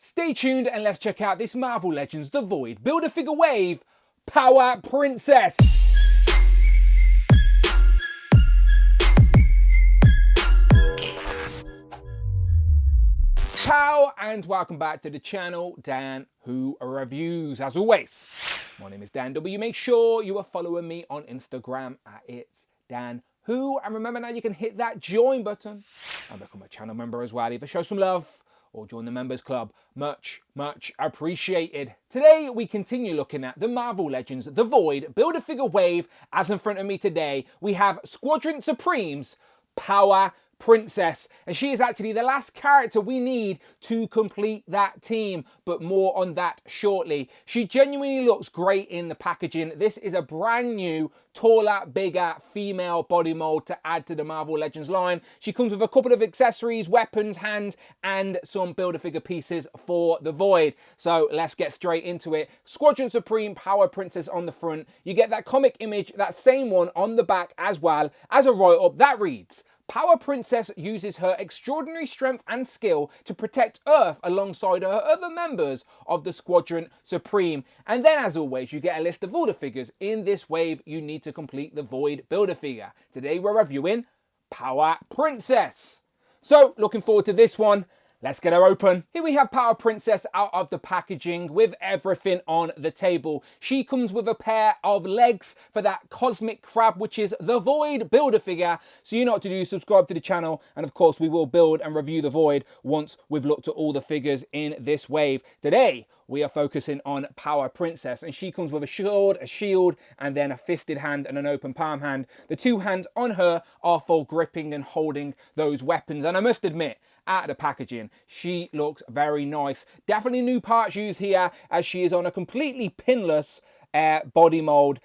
Stay tuned and let's check out this Marvel Legends The Void Build-A-Figure Wave Power Princess. Pow and welcome back to the channel, Dan Who Reviews. As always, my name is Dan W. Make sure you are following me on Instagram at It's Dan Who. And remember now you can hit that join button and become a channel member as well. Either show some love or join the members club. Much appreciated. Today we continue looking at the Marvel Legends The Void Build-A-Figure Wave. As in front of me today, we have Squadron Supreme's Power Princess, and she is actually the last character we need to complete that team, but more on that shortly. She genuinely looks great in the packaging. This is a brand new, taller, bigger female body mold to add to the Marvel Legends line. She comes with a couple of accessories, weapons, hands, and some Build-A-Figure pieces for the Void. So let's get straight into it. Squadron Supreme Power Princess on the front. You get that comic image, that same one on the back as well as a write-up that reads, Power Princess uses her extraordinary strength and skill to protect Earth alongside her other members of the Squadron Supreme. And then, as always, you get a list of all the figures in this wave you need to complete the Void Build-A-Figure. Today we're reviewing Power Princess. So, looking forward to this one. Let's get her open. Here we have Power Princess out of the packaging with everything on the table. She comes with a pair of legs for that cosmic crab, which is the Void Build-A-Figure. So you know what to do, subscribe to the channel. And of course, we will build and review the Void once we've looked at all the figures in this wave. Today, we are focusing on Power Princess, and she comes with a sword, a shield, and then a fisted hand and an open palm hand. The two hands on her are for gripping and holding those weapons. And I must admit, out of the packaging, she looks very nice. Definitely new parts used here, as she is on a completely pinless body mold,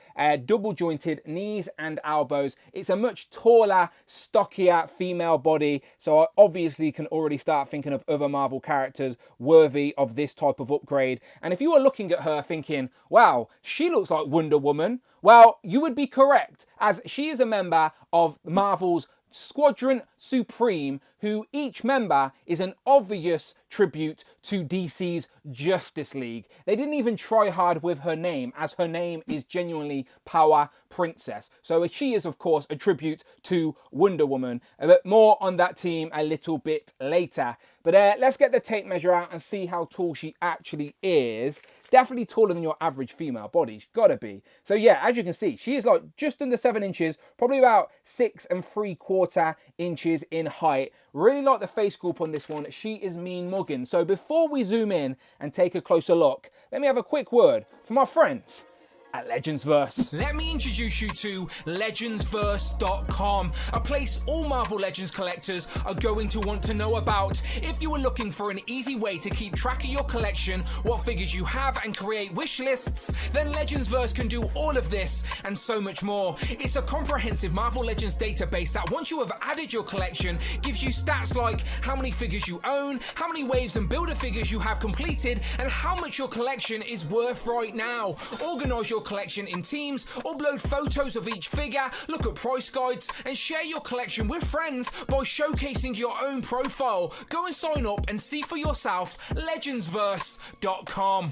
double jointed knees and elbows. It's a much taller, stockier female body, so I obviously can already start thinking of other Marvel characters worthy of this type of upgrade. And if you are looking at her thinking, wow, she looks like Wonder Woman, well, you would be correct, as she is a member of Marvel's Squadron Supreme, who each member is an obvious tribute to DC's Justice League. They didn't even try hard with her name, as her name is genuinely Power Princess. So she is, of course, a tribute to Wonder Woman. But more on that team a little bit later. But let's get the tape measure out and see how tall she actually is. Definitely taller than your average female body. She's gotta be. So yeah, as you can see, she is like just under 7 inches, probably about 6 3/4 inches in height. Really like the face sculpt on this one. She is mean mugging. So before we zoom in and take a closer look, let me have a quick word from our friends at Legendsverse. Let me introduce you to Legendsverse.com, a place all Marvel Legends collectors are going to want to know about. If you are looking for an easy way to keep track of your collection, what figures you have, and create wish lists, then Legendsverse can do all of this and so much more. It's a comprehensive Marvel Legends database that, once you have added your collection, gives you stats like how many figures you own, how many waves and Build-A-Figures you have completed, and how much your collection is worth right now. Organize your collection in teams, upload photos of each figure, look at price guides, and share your collection with friends by showcasing your own profile. Go and sign up and see for yourself. Legendsverse.com.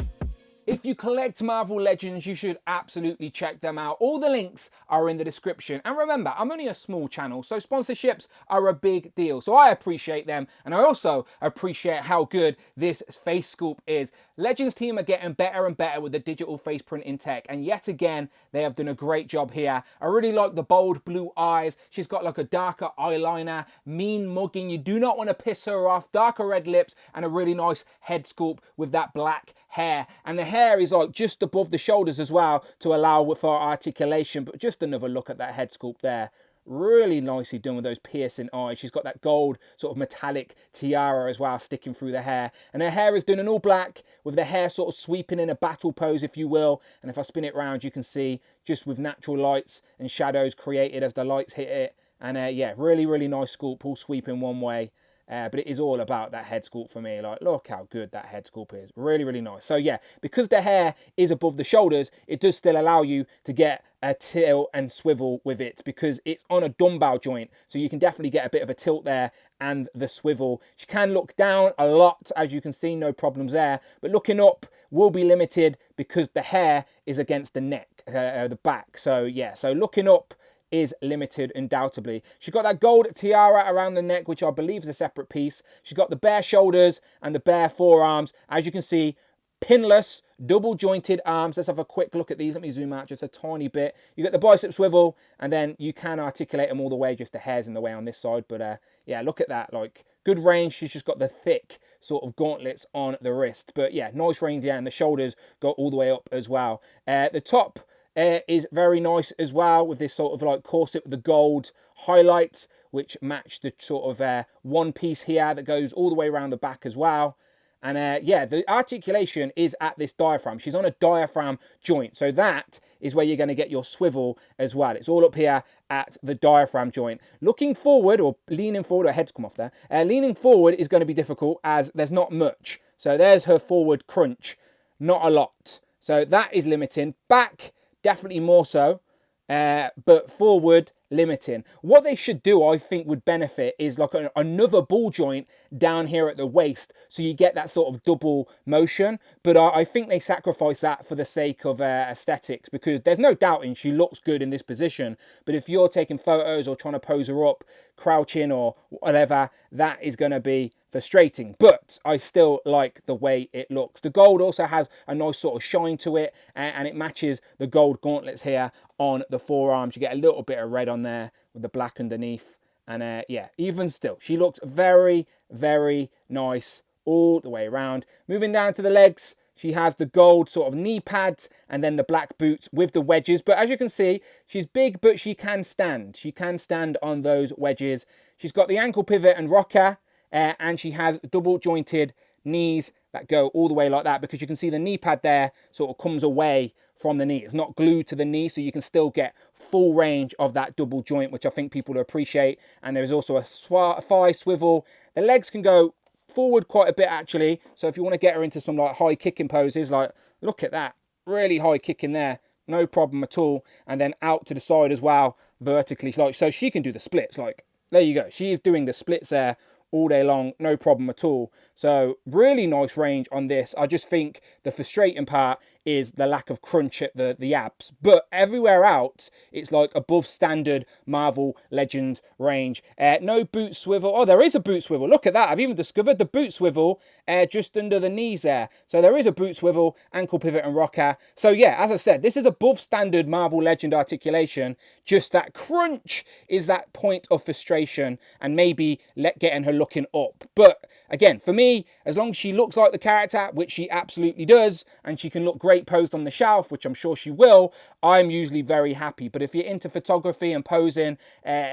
If you collect Marvel Legends, you should absolutely check them out. All the links are in the description. And remember, I'm only a small channel, so sponsorships are a big deal. So I appreciate them, and I also appreciate how good this face sculpt is. Legends team are getting better and better with the digital face printing tech, and yet again, they have done a great job here. I really like the bold blue eyes. She's got like a darker eyeliner, mean mugging. You do not want to piss her off. Darker red lips, and a really nice head sculpt with that black hair. And the hair is like just above the shoulders as well to allow for articulation. But just another look at that head sculpt there. Really nicely done with those piercing eyes. She's got that gold sort of metallic tiara as well sticking through the hair. And her hair is done in all black with the hair sort of sweeping in a battle pose, if you will. And if I spin it round, you can see just with natural lights and shadows created as the lights hit it. And yeah, really nice sculpt, all sweeping one way. but it is all about that head sculpt for me. Like, look how good that head sculpt is. Really, really nice. So yeah, because the hair is above the shoulders, it does still allow you to get a tilt and swivel with it because it's on a dumbbell joint. So you can definitely get a bit of a tilt there and the swivel. She can look down a lot, as you can see, no problems there. But looking up will be limited because the hair is against the neck, the back. So yeah, so looking up is limited undoubtedly. She's got that gold tiara around the neck, which I believe is a separate piece. She's got the bare shoulders and the bare forearms. As you can see, pinless, double jointed arms. Let's have a quick look at these. Let me zoom out just a tiny bit. You get the bicep swivel, and then you can articulate them all the way, just the hair's in the way on this side. But yeah, look at that, like good range. She's just got the thick sort of gauntlets on the wrist. But yeah, nice range, yeah, and the shoulders go all the way up as well. The top is very nice as well, with this sort of like corset with the gold highlights, which match the sort of one piece here that goes all the way around the back as well. And yeah, the articulation is at this diaphragm. She's on a diaphragm joint. So that is where you're going to get your swivel as well. It's all up here at the diaphragm joint. Looking forward, or leaning forward, her head's come off there. Leaning forward is going to be difficult as there's not much. So there's her forward crunch, not a lot. So that is limiting. Back, definitely more so. But forward, limiting. What they should do, I think, would benefit is like another ball joint down here at the waist, so you get that sort of double motion. But I think they sacrifice that for the sake of aesthetics, because there's no doubting she looks good in this position. But if you're taking photos or trying to pose her up, crouching or whatever, that is going to be frustrating. But I still like the way it looks. The gold also has a nice sort of shine to it, and it matches the gold gauntlets here on the forearms. You get a little bit of red on there with the black underneath. And yeah, even still, she looks very, very nice all the way around. Moving down to the legs, she has the gold sort of knee pads and then the black boots with the wedges. But as you can see, she's big, but she can stand. She can stand on those wedges. She's got the ankle pivot and rocker, and she has double jointed knees that go all the way like that, because you can see the knee pad there sort of comes away from the knee. It's not glued to the knee, so you can still get full range of that double joint, which I think people will appreciate. And there's also a thigh swivel. The legs can go forward quite a bit actually, so if you want to get her into some like high kicking poses, like look at that, really high kicking there, no problem at all. And then out to the side as well, vertically, like so she can do the splits. Like there you go, she is doing the splits there all day long, no problem at all. So really nice range on this. I just think the frustrating part is the lack of crunch at the abs, but everywhere else it's like above standard Marvel Legends range. No boot swivel. Oh, there is a boot swivel. Look at that. I've even discovered the boot swivel just under the knees there. So there is a boot swivel, ankle pivot and rocker. So yeah, as I said, this is above standard Marvel Legend articulation. Just that crunch is that point of frustration, and maybe getting her looking up. But again, for me, as long as she looks like the character, which she absolutely does, and she can look great posed on the shelf, which I'm sure she will, I'm usually very happy. But if you're into photography and posing,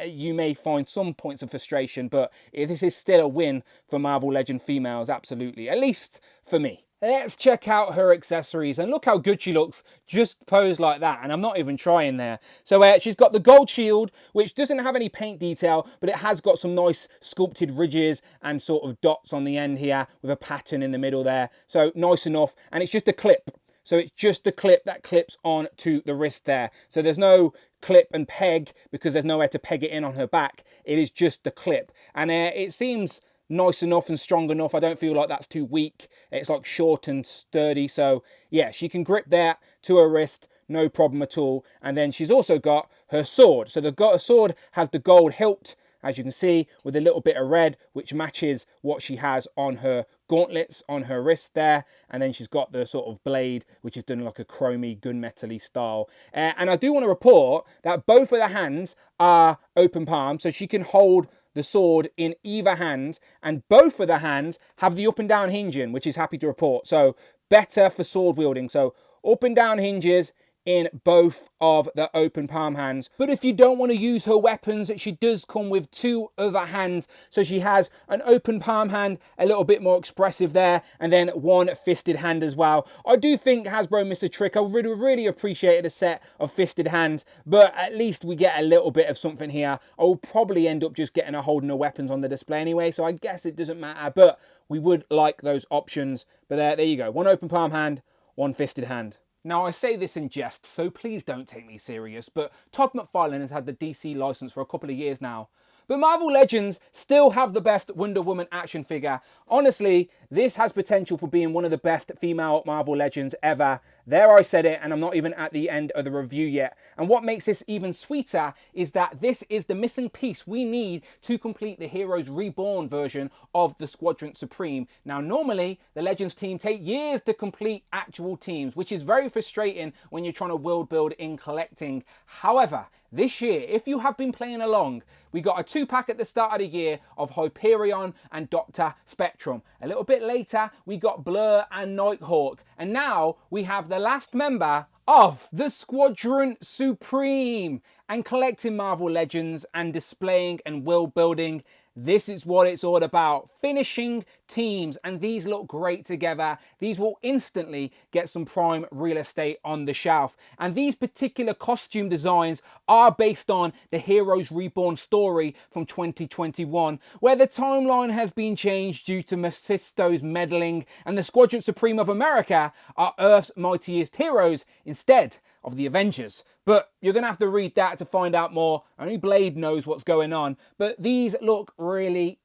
you may find some points of frustration, but this is still a win for Marvel Legend females, absolutely, at least for me. Let's check out her accessories, and look how good she looks just posed like that, and I'm not even trying there. So she's got the gold shield, which doesn't have any paint detail, but it has got some nice sculpted ridges and sort of dots on the end here with a pattern in the middle there. So nice enough, and it's just a clip. So it's just the clip that clips on to the wrist there. So there's no clip and peg because there's nowhere to peg it in on her back. It is just the clip, and it seems nice enough and strong enough. I don't feel like that's too weak. It's like short and sturdy. So yeah, she can grip that to her wrist, no problem at all. And then she's also got her sword. So the sword has the gold hilt, as you can see, with a little bit of red, which matches what she has on her gauntlets on her wrist there. And then she's got the sort of blade, which is done like a chromy gunmetal-y style. And I do want to report that both of the hands are open palm, so she can hold the sword in either hand, and both of the hands have the up and down hinging, which is happy to report. So better for sword wielding. So up and down hinges in both of the open palm hands. But if you don't want to use her weapons, she does come with 2 other hands. So she has an open palm hand, a little bit more expressive there, and then 1 fisted hand as well. I do think Hasbro missed a trick. I really appreciated a set of fisted hands, but at least we get a little bit of something here. I will probably end up just getting her holding her weapons on the display anyway, so I guess it doesn't matter, but we would like those options. But there you go. 1 open palm hand, 1 fisted hand. Now, I say this in jest, so please don't take me serious, but Todd McFarlane has had the DC license for a couple of years now. But Marvel Legends still have the best Wonder Woman action figure. Honestly, this has potential for being one of the best female Marvel Legends ever. There I said it, and I'm not even at the end of the review yet. And what makes this even sweeter is that this is the missing piece we need to complete the Heroes Reborn version of the Squadron Supreme. Now, normally, the Legends team take years to complete actual teams, which is very frustrating when you're trying to world build in collecting. However, this year, if you have been playing along, we got a 2-pack at the start of the year of Hyperion and Dr. Spectrum. A little bit later, we got Blur and Nighthawk. And now we have the last member of the Squadron Supreme. And collecting Marvel Legends and displaying and world building, this is what it's all about. Finishing teams, and these look great together. These will instantly get some prime real estate on the shelf. And these particular costume designs are based on the Heroes Reborn story from 2021, where the timeline has been changed due to Mephisto's meddling, and the Squadron Supreme of America are Earth's mightiest heroes instead of the Avengers. But you're going to have to read that to find out more. Only Blade knows what's going on. But these look really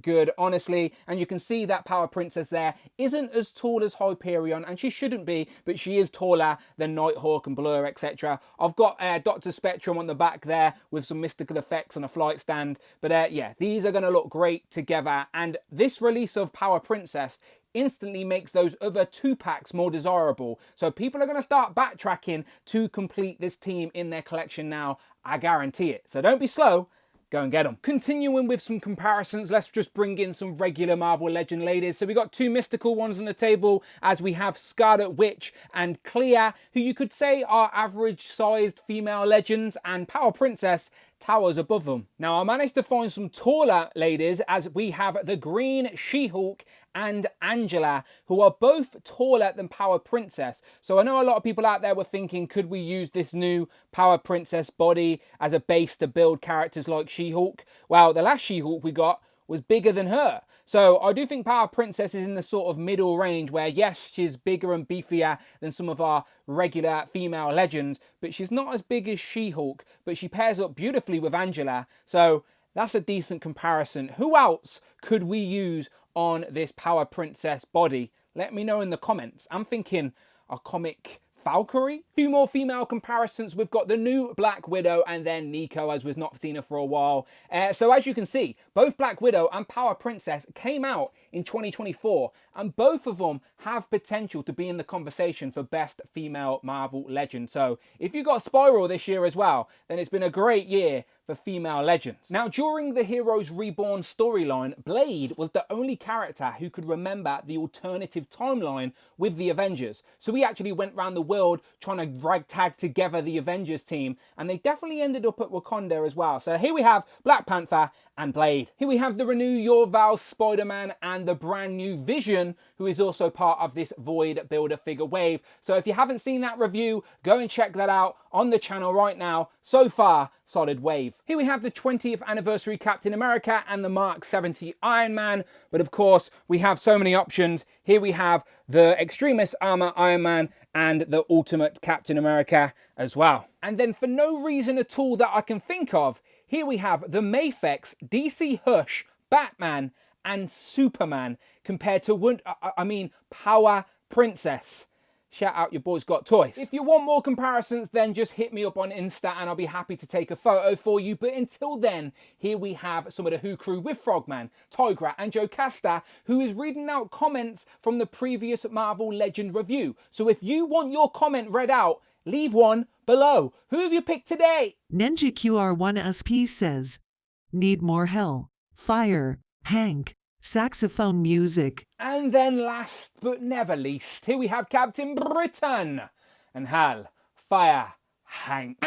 good, honestly. And you can see that Power Princess there isn't as tall as Hyperion, and she shouldn't be, but she is taller than Nighthawk and Blur, etc. I've got Dr. Spectrum on the back there with some mystical effects on a flight stand. But yeah, these are going to look great together. And this release of Power Princess instantly makes those other 2-packs more desirable. So people are going to start backtracking to complete this team in their collection now. I guarantee it. So don't be slow. Go and get them. Continuing with some comparisons, let's just bring in some regular Marvel Legend ladies. So we got 2 mystical ones on the table, as we have Scarlet Witch and Clea, who you could say are average-sized female legends, and Power Princess towers above them. Now, I managed to find some taller ladies, as we have the Green She-Hulk and Angela, who are both taller than Power Princess. So I know a lot of people out there were thinking, could we use this new Power Princess body as a base to build characters like She-Hulk? Well, the last She-Hulk we got was bigger than her. So I do think Power Princess is in the sort of middle range where, yes, she's bigger and beefier than some of our regular female legends, but she's not as big as She-Hulk, but she pairs up beautifully with Angela. So that's a decent comparison. Who else could we use on this Power Princess body? Let me know in the comments. I'm thinking a comic Valkyrie. A few more female comparisons. We've got the new Black Widow and then Nico, as we've not seen her for a while. So as you can see, both Black Widow and Power Princess came out in 2024, and both of them have potential to be in the conversation for best female Marvel Legend. So if you got Spiral this year as well, then it's been a great year for female legends. Now, during the Heroes Reborn storyline, Blade was the only character who could remember the alternative timeline with the Avengers. So he actually went around the world trying to ragtag together the Avengers team, and they definitely ended up at Wakanda as well. So here we have Black Panther and Blade. Here we have the Renew Your Vows Spider-Man and the brand new Vision, who is also part of this Void Builder figure wave. So if you haven't seen that review, go and check that out on the channel right now. So far, solid wave. Here we have the 20th anniversary Captain America and the Mark 70 Iron Man. But of course, we have so many options. Here we have the Extremis Armor Iron Man and the Ultimate Captain America as well. And then for no reason at all that I can think of, here we have the Mafex, DC Hush, Batman and Superman compared to, Power Princess. Shout out, your boys got toys. If you want more comparisons, then just hit me up on Insta and I'll be happy to take a photo for you. But until then, here we have some of the Who crew with Frogman, Tigra and Joe Casta, who is reading out comments from the previous Marvel Legend review. So if you want your comment read out, leave one below. Who have you picked today? Ninja QR1SP says, need more hell, fire, Hank, saxophone music. And then last but never least, here we have Captain Britain and Hal fire, Hank.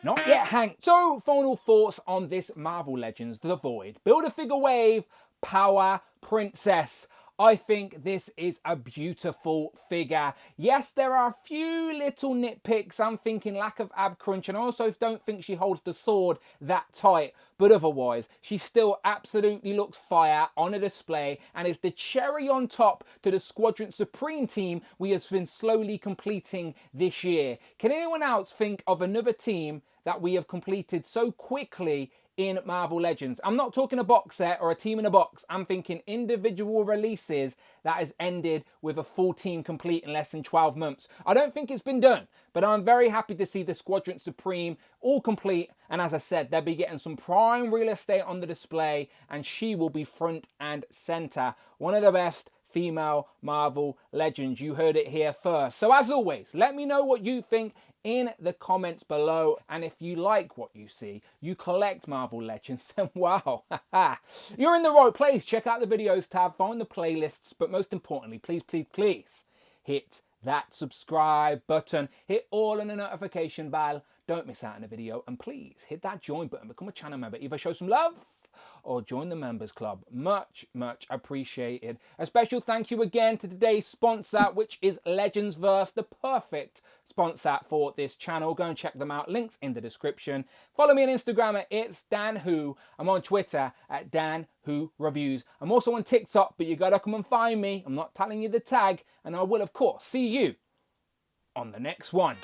Not yet, Hank. So, final thoughts on this Marvel Legends The Void. Build-A-Figure Wave, Power, Princess. I think this is a beautiful figure. Yes, there are a few little nitpicks. I'm thinking lack of ab crunch, and I also don't think she holds the sword that tight. But otherwise, she still absolutely looks fire on a display and is the cherry on top to the Squadron Supreme team we have been slowly completing this year. Can anyone else think of another team that we have completed so quickly in Marvel Legends? I'm not talking a box set or a team in a box. I'm thinking individual releases that has ended with a full team complete in less than 12 months. I don't think it's been done, but I'm very happy to see the Squadron Supreme all complete. And as I said, they'll be getting some prime real estate on the display, and she will be front and center. One of the best female Marvel Legends. You heard it here first. So as always, let me know what you think in the comments below. And if you like what you see, you collect Marvel Legends, then wow, you're in the right place. Check out the videos tab, find the playlists, but most importantly, please, please, please hit that subscribe button, hit all on the notification bell, don't miss out on a video, and please hit that join button, become a channel member, either show some love or join the members club. Much, much appreciated. A special thank you again to today's sponsor, which is Legendsverse, the perfect sponsor for this channel. Go and check them out. Links in the description. Follow me on Instagram at It's Dan Who. I'm on Twitter at Dan Who Reviews. I'm also on TikTok, but you gotta come and find me. I'm not telling you the tag, and I will, of course, see you on the next one.